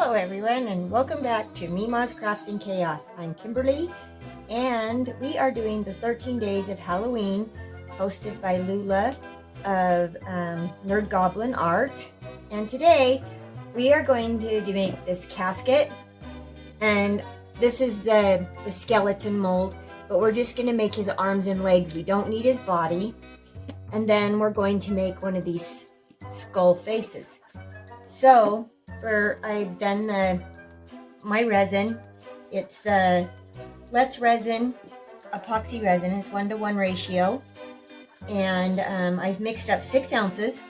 Hello everyone and welcome back to Memaw's Crafts and Chaos. I'm Kimberly and we are doing the 13 Days of Halloween hosted by Lula of Nerd Goblin Art. And today we are going to make this casket, and this is the skeleton mold, but we're just going to make his arms and legs. We don't need his body. And then we're going to make one of these skull faces. So I've done my resin. It's the Let's Resin epoxy resin. It's 1:1 ratio, and I've mixed up 6 ounces,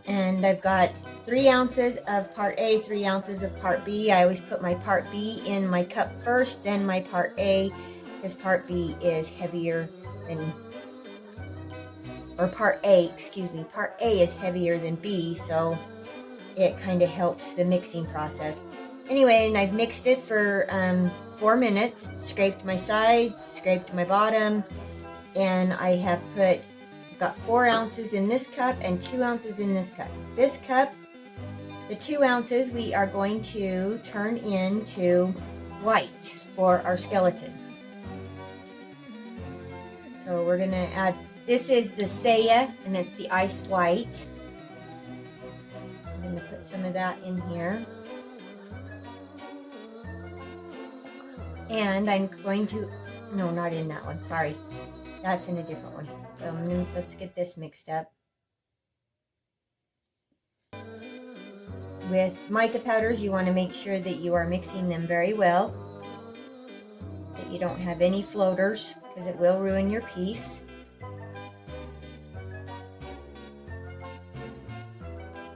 and I've got 3 ounces of part A, 3 ounces of part B. I always put my part B in my cup first, then my part A, because part B is heavier than, or part A, excuse me, part A is heavier than B, so it kind of helps the mixing process. Anyway, and I've mixed it for 4 minutes, scraped my sides, scraped my bottom, and I have got 4 ounces in this cup and 2 ounces in this cup. This cup, the 2 ounces, we are going to turn into white for our skeleton. So we're gonna add, this is the Saya, and it's the ice white. I'm going to put some of that in here. And I'm going to, no, not in that one, sorry. That's in a different one. So let's get this mixed up. With mica powders, you want to make sure that you are mixing them very well, that you don't have any floaters, because it will ruin your piece.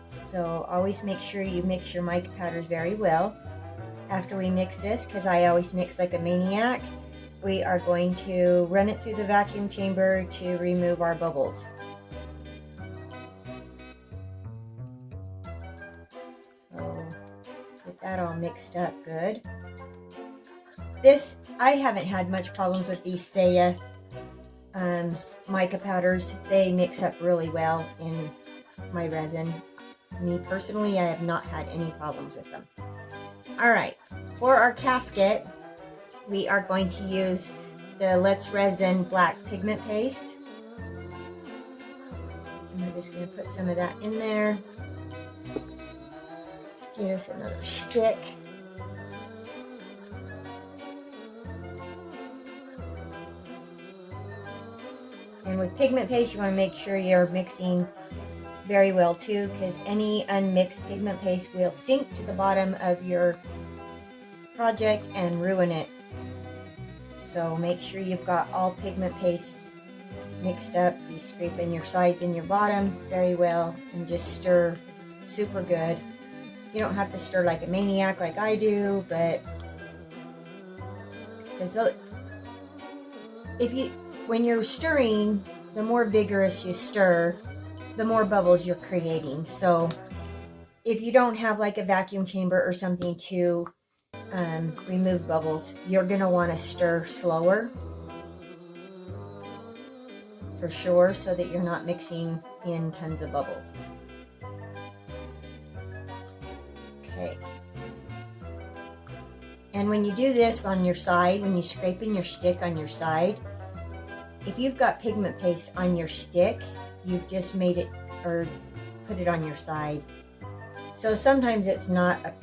So always make sure you mix your mica powders very well. After we mix this, because I always mix like a maniac, we are going to run it through the vacuum chamber to remove our bubbles. So get that all mixed up good. I haven't had much problems with these Saya mica powders. They mix up really well in my resin. Me personally, I have not had any problems with them. Alright, for our casket, we are going to use the Let's Resin black pigment paste. And we're just going to put some of that in there. Get us another stick. And with pigment paste, you want to make sure you're mixing very well too, because any unmixed pigment paste will sink to the bottom of your project and ruin it. So make sure you've got all pigment paste mixed up. Be scraping your sides and your bottom very well, and just stir super good. You don't have to stir like a maniac like I do, but when you're stirring, the more vigorous you stir, the more bubbles you're creating. So if you don't have like a vacuum chamber or something to remove bubbles, you're going to want to stir slower for sure, so that you're not mixing in tons of bubbles. Okay. And when you do this on your side, when you're scraping your stick on your side, if you've got pigment paste on your stick, you've just made it or put it on your side. So sometimes it's not a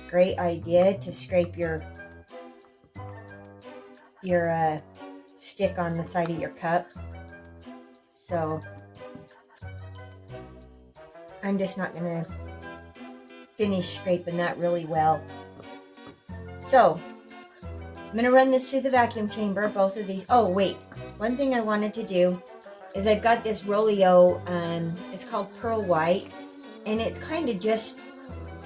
great idea to scrape your stick on the side of your cup. So I'm just not going to finish scraping that really well. So I'm going to run this through the vacuum chamber, both of these. Oh wait, one thing I wanted to do is I've got this Rolio, it's called Pearl White, and it's kind of just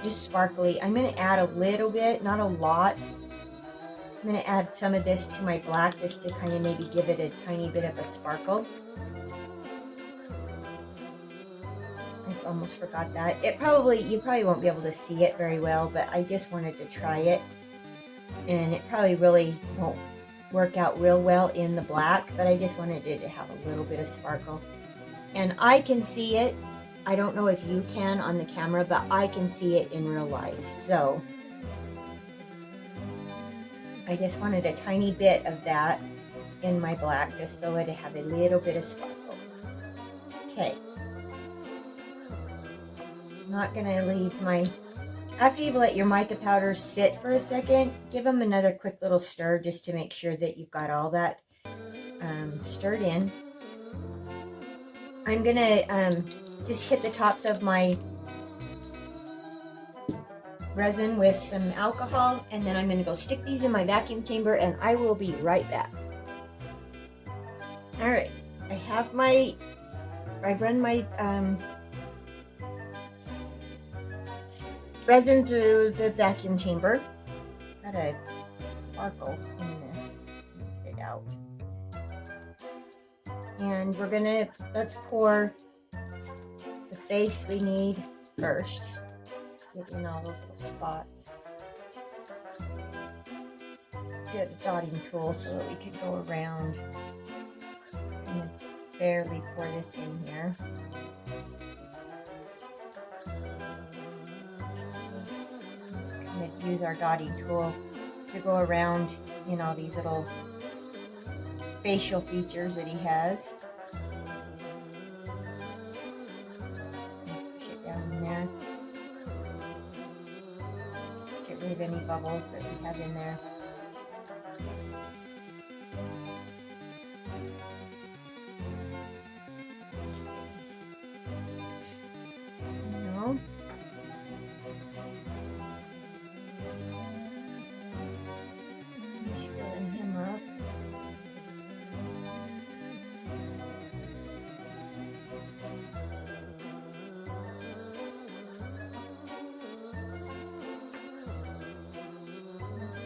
sparkly. I'm going to add a little bit, not a lot. I'm going to add some of this to my black, just to kind of maybe give it a tiny bit of a sparkle. I almost forgot that. You probably won't be able to see it very well, but I just wanted to try it. And it probably really won't work out real well in the black, but I just wanted it to have a little bit of sparkle. And I can see it I don't know if you can on the camera, but I can see it in real life. So I just wanted a tiny bit of that in my black, just so it'd have a little bit of sparkle. Okay. Not gonna leave my, after you've let your mica powders sit for a second, give them another quick little stir just to make sure that you've got all that stirred in. I'm gonna just hit the tops of my resin with some alcohol, and then I'm gonna go stick these in my vacuum chamber, and I will be right back. All right, I've run my resin through the vacuum chamber. Got a sparkle in this. Get it out. And we're gonna, let's pour the face we need first. Get in all those little spots. Get a dotting tool so that we can go around. I'm gonna barely pour this in here. I'm gonna use our dotting tool to go around, you know, these little facial features that he has. Push it down in there. Get rid of any bubbles that we have in there. No. Finish filling him up.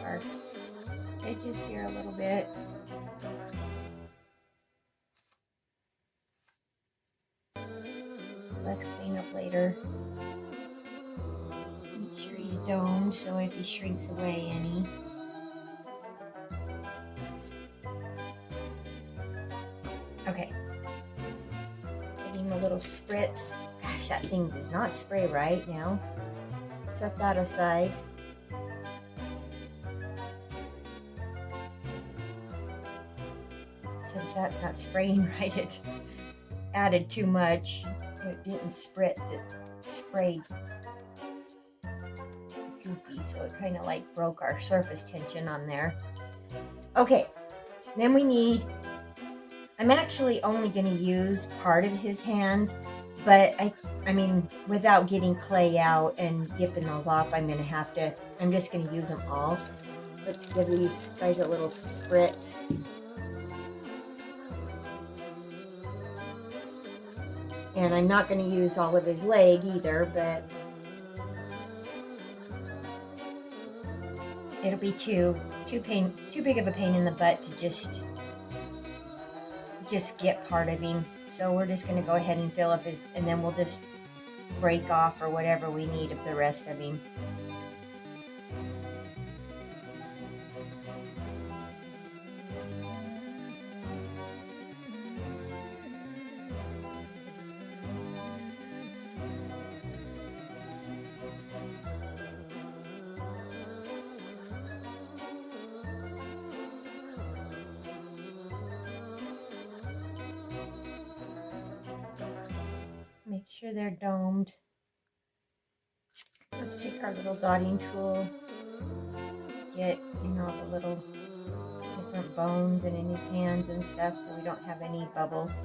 Our edges here a little bit. Less cleanup later. Make sure he's domed so if he shrinks away any. Okay. Getting a little spritz. Gosh, that thing does not spray right now. Set that aside. Since that's not spraying right, it added too much. It didn't spritz, it sprayed goopy, so it kind of like broke our surface tension on there. Okay, then we need, I'm actually only going to use part of his hands, but I mean, without getting clay out and dipping those off, I'm just going to use them all. Let's give these guys a little spritz. And I'm not going to use all of his leg either, but it'll be too big of a pain in the butt to just get part of him. So we're just going to go ahead and fill up his, and then we'll just break off or whatever we need of the rest of him. Make sure they're domed. Let's take our little dotting tool, get, you know, the little different bones and in his hands and stuff so we don't have any bubbles.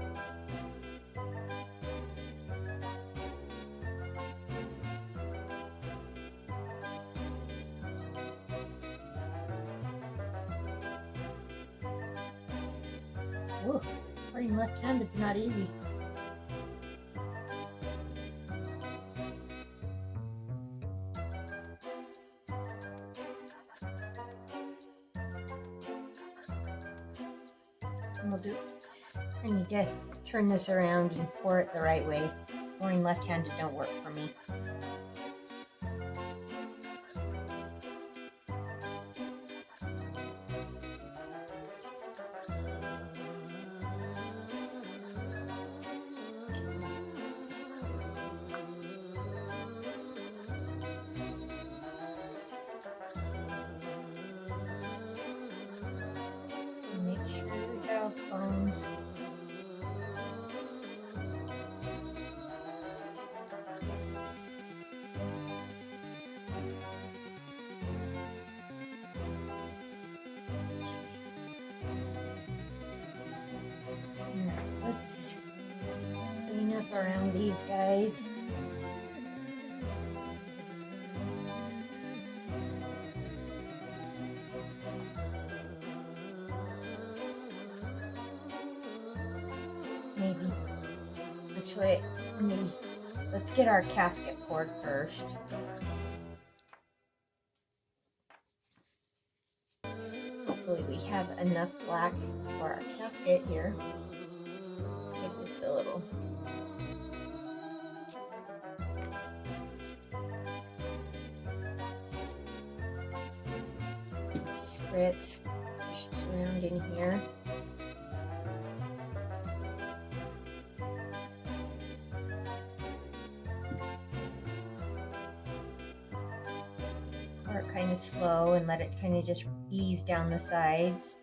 Ooh, pouring left-handed's not easy. I need to turn this around and pour it the right way. Pouring left-handed don't work for me. let's clean up around these guys. Maybe, actually, let's get our gasket poured first. Hopefully we have enough black for our casket here. Give this a little spritz, push this around in here. Pour it kind of slow and let it kind of just ease down the sides.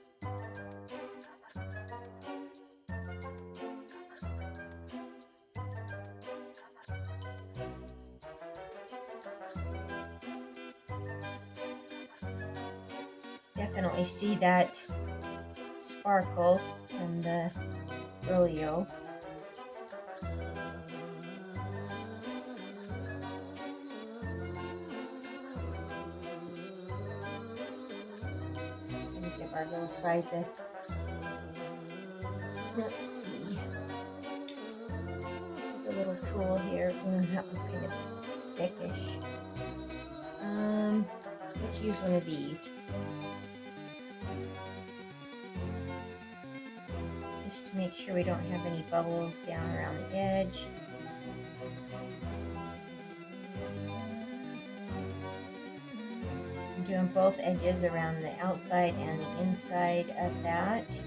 Definitely see that sparkle from the oleo. And give our little sides a, let's see, take a little tool here. That one's kind of thickish. Let's use one of these. Just to make sure we don't have any bubbles down around the edge. I'm doing both edges around the outside and the inside of that.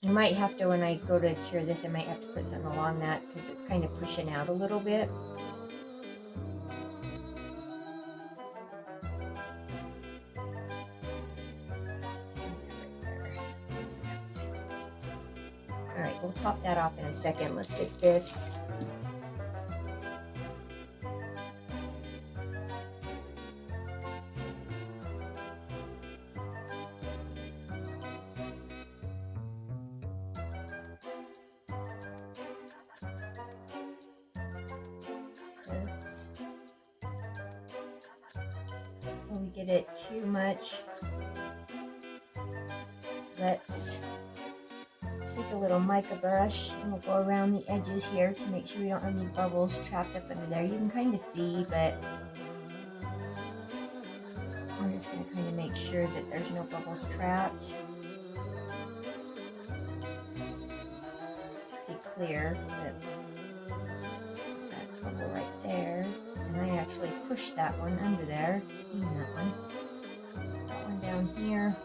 I might have to, when I go to cure this, I might have to put something along that because it's kind of pushing out a little bit. Alright, we'll top that off in a second. Let's get this. When we get it too much, let's take a little mica brush and we'll go around the edges here to make sure we don't have any bubbles trapped up under there. You can kind of see, but we're just going to kind of make sure that there's no bubbles trapped. Pretty clear that bubble right there. And I actually pushed that one under there. Seen that one. Got one down here.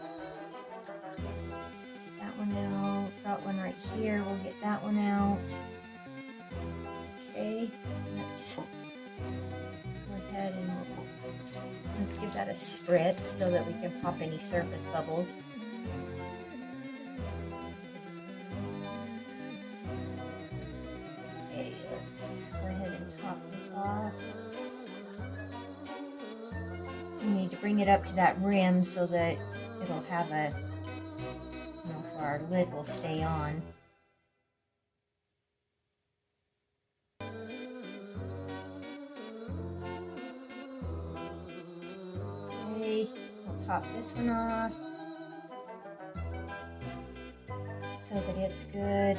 That one out. Got one right here. We'll get that one out. Okay, let's go ahead and let's give that a spritz so that we can pop any surface bubbles. Okay, let's go ahead and top this off. We need to bring it up to that rim so that it'll have a, you know, so our lid will stay on. Okay, we'll top this one off so that it's good.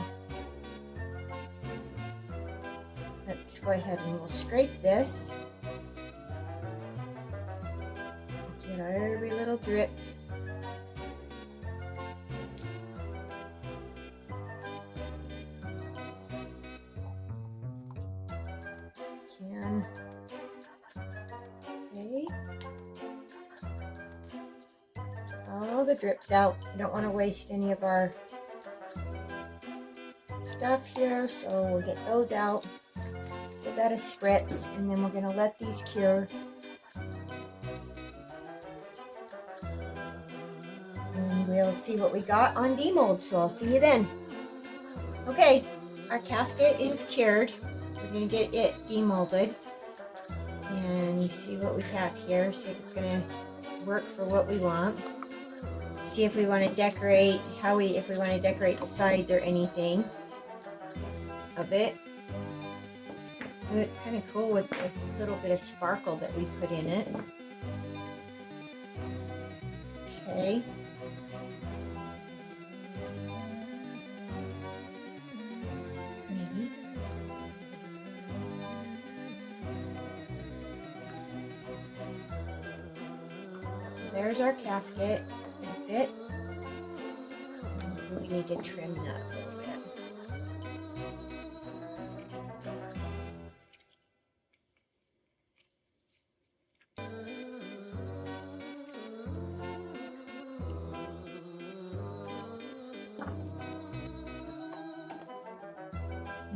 Let's go ahead and we'll scrape this. Get every little drip. Can. Okay. All the drips out. We don't want to waste any of our stuff here, so we'll get those out. Give that a spritz, and then we're going to let these cure. And we'll see what we got on demold, so I'll see you then. Okay, our casket is cured. We're going to get it demolded. And you see what we have here. See if it's going to work for what we want. See if we want to decorate, if we want to decorate the sides or anything of it. It's kind of cool with the little bit of sparkle that we put in it. Okay. Maybe. So there's our casket. It's going to fit. We need to trim that a little bit.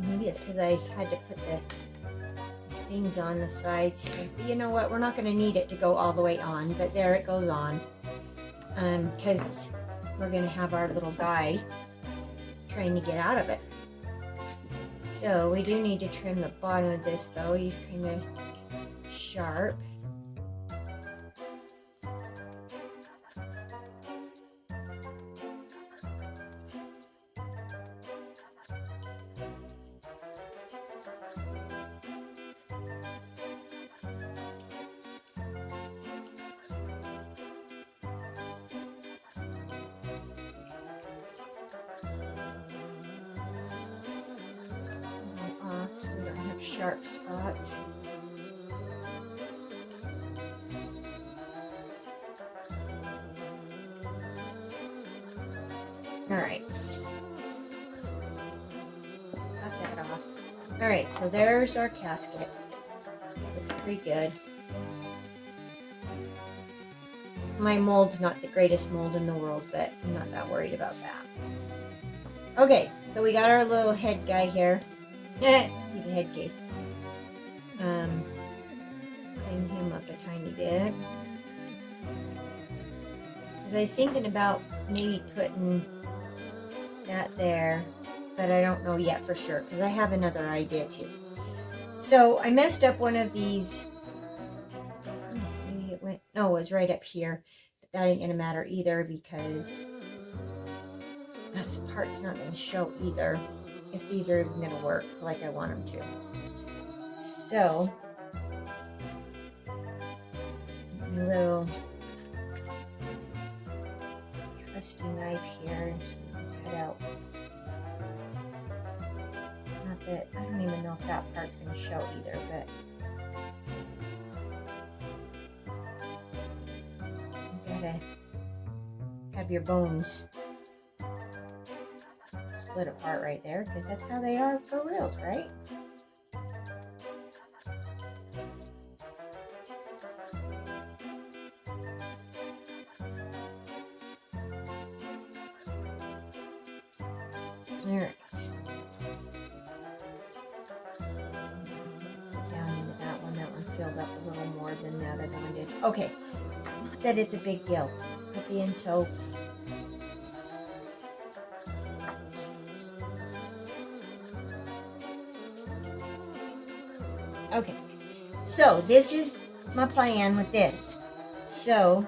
Maybe it's because I had to put the things on the sides. But you know what? We're not going to need it to go all the way on, but there it goes on. Because we're going to have our little guy trying to get out of it. So we do need to trim the bottom of this though. He's kind of sharp. So we don't have sharp spots. Alright. Got that off. Alright, so there's our casket. Looks pretty good. My mold's not the greatest mold in the world, but I'm not that worried about that. Okay, so we got our little head guy here. He's a head case. Clean him up a tiny bit. Because I was thinking about maybe putting that there, but I don't know yet for sure, because I have another idea too. So I messed up one of these. Maybe it went, no, it was right up here. But that ain't going to matter either, because that part's not going to show either. If these are even going to work like I want them to. So, my little trusty knife here, cut out. Not that, I don't even know if that part's going to show either, but you gotta have your bones split apart right there, because that's how they are for reals, right? Alright. Down into that one. That one filled up a little more than that other one did. Okay. Not that it's a big deal. Quit being so... Okay, so this is my plan with this. So,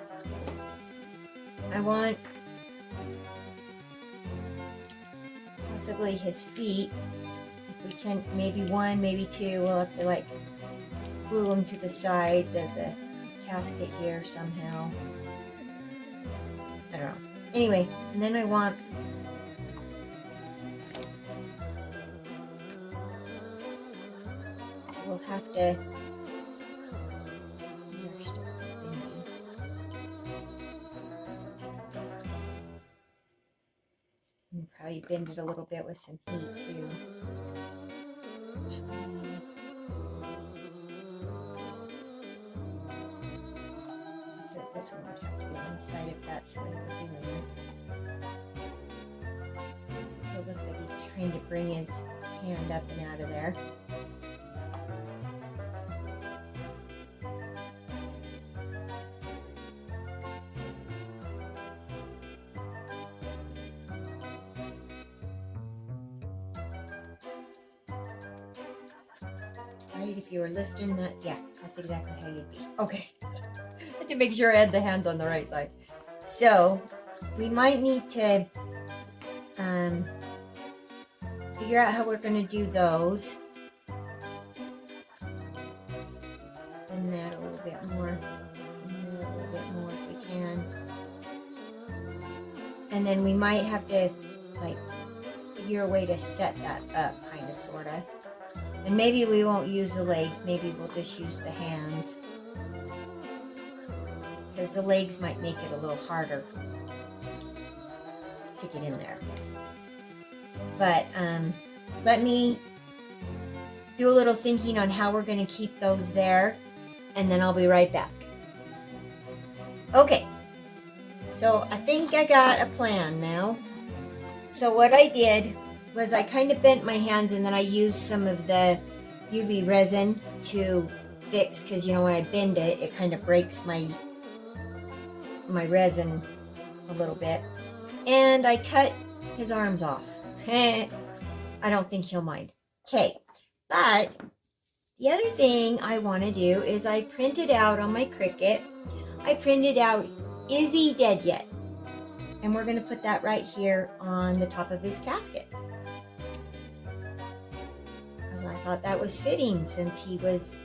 I want possibly his feet. If we can, maybe one, maybe two. We'll have to like glue them to the sides of the casket here somehow. I don't know. Anyway, and then I want... We'll have to... These are still bendy. And probably bend it a little bit with some heat too. So this one would have to be on the side of that side we're doing it. So it looks like he's trying to bring his hand up and out of there. right? If you were lifting that, yeah, that's exactly how you'd be. Okay. I had to make sure I had the hands on the right side. So we might need to figure out how we're going to do those. Bend that a little bit more. Bend that a little bit more if we can. And then we might have to, like, figure a way to set that up, kind of, sort of. And maybe we won't use the legs. Maybe we'll just use the hands. Because the legs might make it a little harder to get in there. But let me do a little thinking on how we're going to keep those there. And then I'll be right back. Okay. So I think I got a plan now. So what I did was I kind of bent my hands and then I used some of the UV resin to fix, because you know when I bend it, it kind of breaks my resin a little bit. And I cut his arms off. I don't think he'll mind. Okay, but the other thing I want to do is I printed out on my Cricut, I printed out Izzy Deadyet. And we're going to put that right here on the top of his casket. Because I thought that was fitting since he looks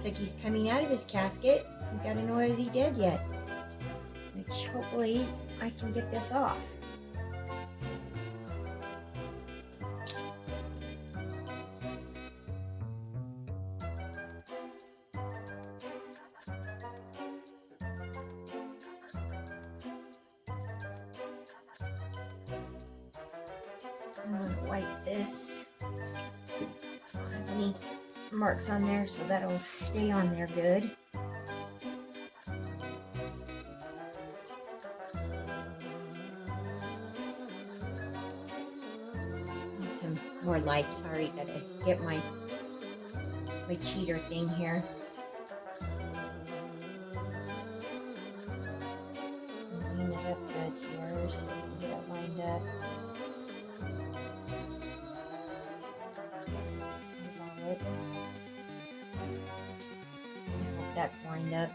like he's coming out of his casket. We got to know, is he dead yet? Which hopefully I can get this off. I'm going to wipe this. I don't have any marks on there, so that'll stay on there good. Need some more light. Sorry, gotta get my cheater thing here. Line it up good here so we can get it lined up. I hope that's lined up.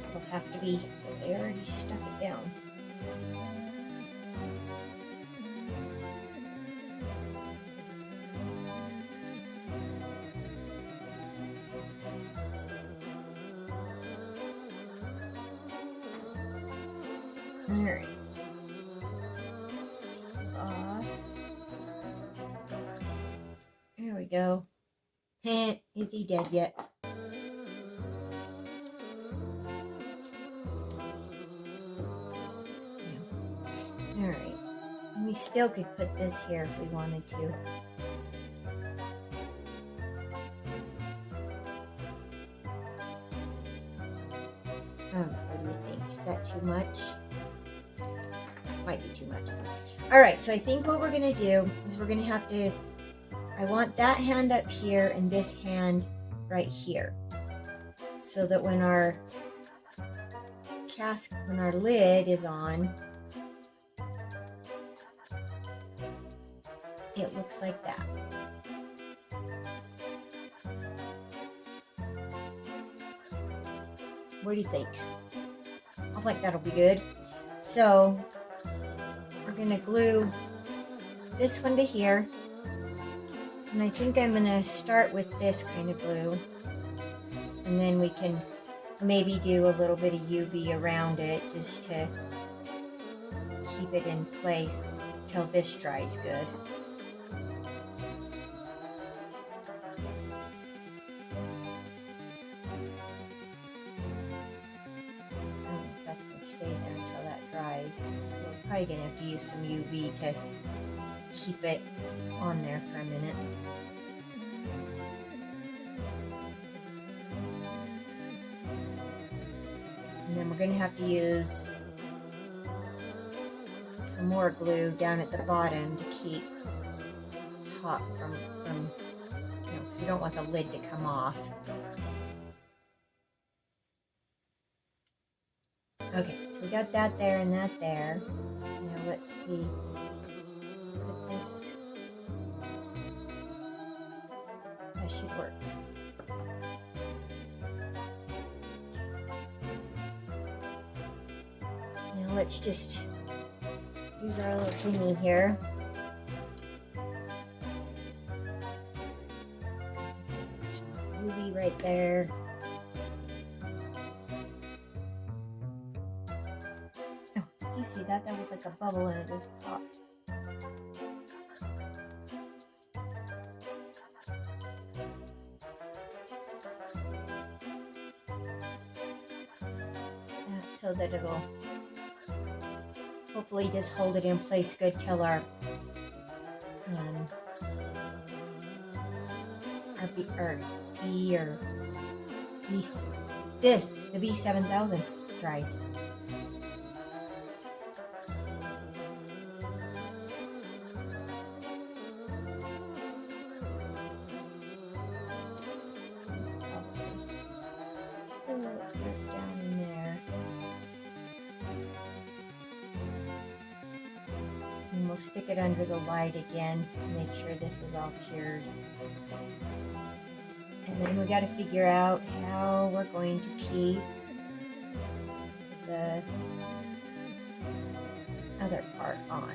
It'll have to be, because I already stuck it down. Alright. Let's peel it off. There we go. Is he dead yet? No. Alright. We still could put this here if we wanted to. What do you think? Is that too much? Might be too much. Alright, so I think what we're going to do is we're going to have to, I want that hand up here and this hand right here. So that when our lid is on, it looks like that. What do you think? I think that'll be good. So we're going to glue this one to here. And I think I'm going to start with this kind of glue. And then we can maybe do a little bit of UV around it just to keep it in place till this dries good. That's going to stay there until that dries. So we're probably going to have to use some UV to keep it on there for a minute. And then we're going to have to use some more glue down at the bottom to keep top from because we don't want the lid to come off. Okay, so we got that there and that there. Now let's see. Put this That should work. Now let's just use our little thingy here. UV right there. Oh, did you see that? That was like a bubble and it just popped. So that it'll hopefully just hold it in place good till our the B7000 dries. Down in there. And we'll stick it under the light again to make sure this is all cured. And then we got to figure out how we're going to keep the other part on.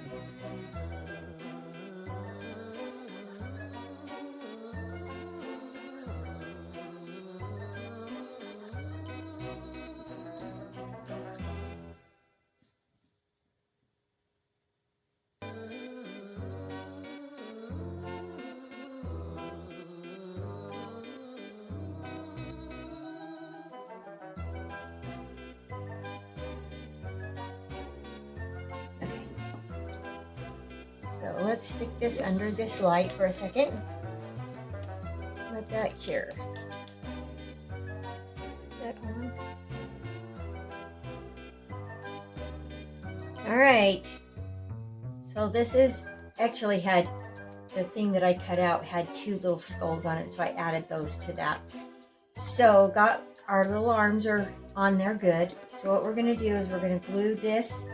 So let's stick this under this light for a second. Let that cure. Put that on. All right. So this is actually had the thing that I cut out had two little skulls on it, so I added those to that. So got our little arms are on there good. So what we're going to do is we're going to glue this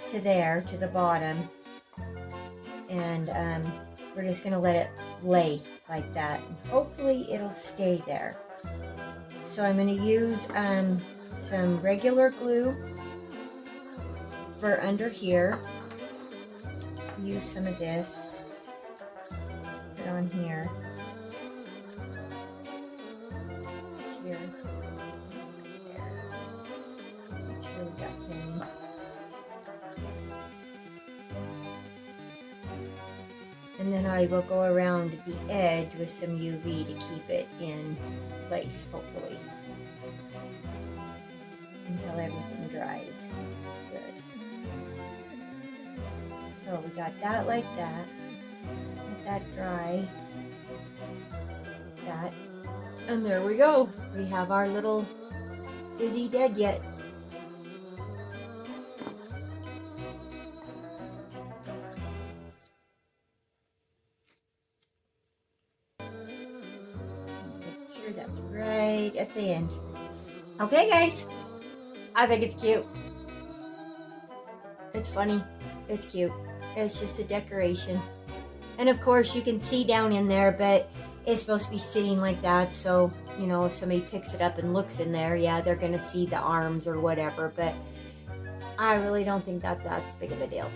to there, to the bottom. And we're just going to let it lay like that. And hopefully it'll stay there. So I'm going to use some regular glue for under here. Use some of this. Put on here. Just here. There. Make sure we got plenty. And then I will go around the edge with some UV to keep it in place, hopefully, until everything dries. Good. So we got that like that. Let that dry. That. And there we go. We have our little Izzy Deadyet. That's right at the end. Okay, guys. I think it's cute. It's funny. It's cute. It's just a decoration. And of course, you can see down in there, but it's supposed to be sitting like that. So, you know, if somebody picks it up and looks in there, yeah, they're going to see the arms or whatever. But I really don't think that's big of a deal.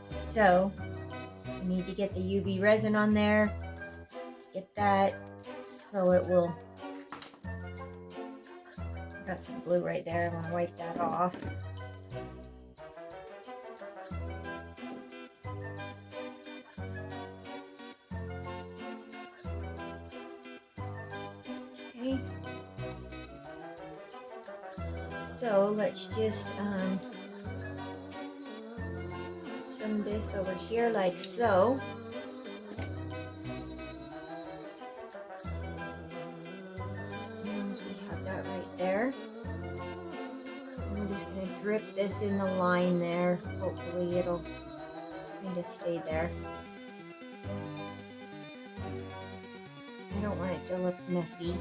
So, I need to get the UV resin on there. Get that so it will. Got some glue right there. I want to wipe that off. Okay. So let's just put some of this over here like so. There. I'm just going to drip this in the line there. Hopefully it'll kind of stay there. I don't want it to look messy.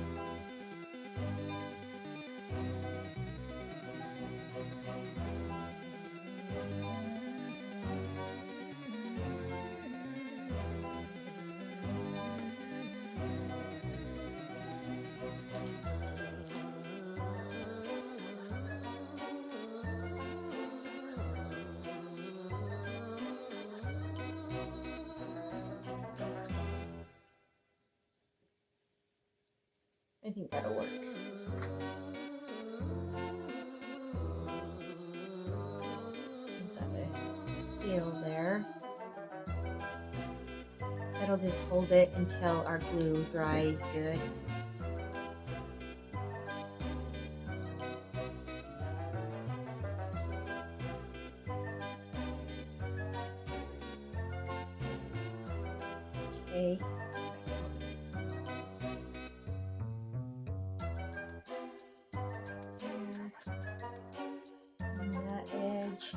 I think that'll work. Is that a seal there? That'll just hold it until our glue dries good. Okay. On that edge.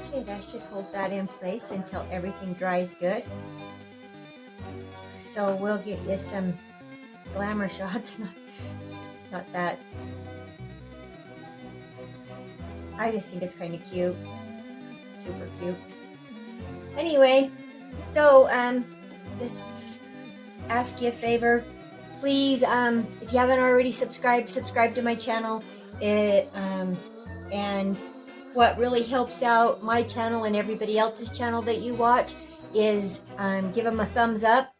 Okay, that should hold that in place until everything dries good. So we'll get you some glamour shots. It's not that. I just think it's kind of cute. Super cute. Anyway, so just ask you a favor. Please, if you haven't already subscribe to my channel. And what really helps out my channel and everybody else's channel that you watch is give them a thumbs up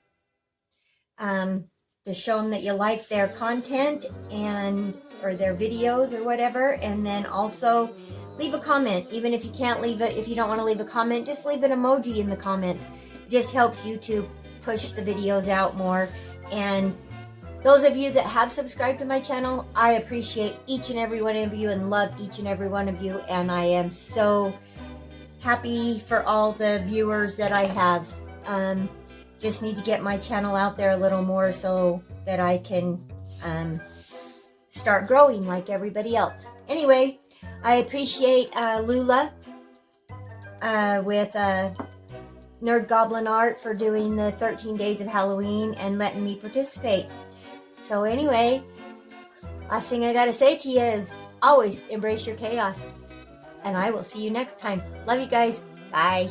to show them that you like their content or their videos or whatever. And then also leave a comment. Even if you can't leave it, if you don't want to leave a comment, just leave an emoji in the comments. It just helps YouTube push the videos out more. And those of you that have subscribed to my channel, I appreciate each and every one of you and love each and every one of you. And I am so happy for all the viewers that I have. Just need to get my channel out there a little more so that I can start growing like everybody else. Anyway, I appreciate Lula with Nerd Goblin Art for doing the 13 days of Halloween and letting me participate. So anyway, last thing I gotta say to you is always embrace your chaos. And I will see you next time. Love you guys. Bye.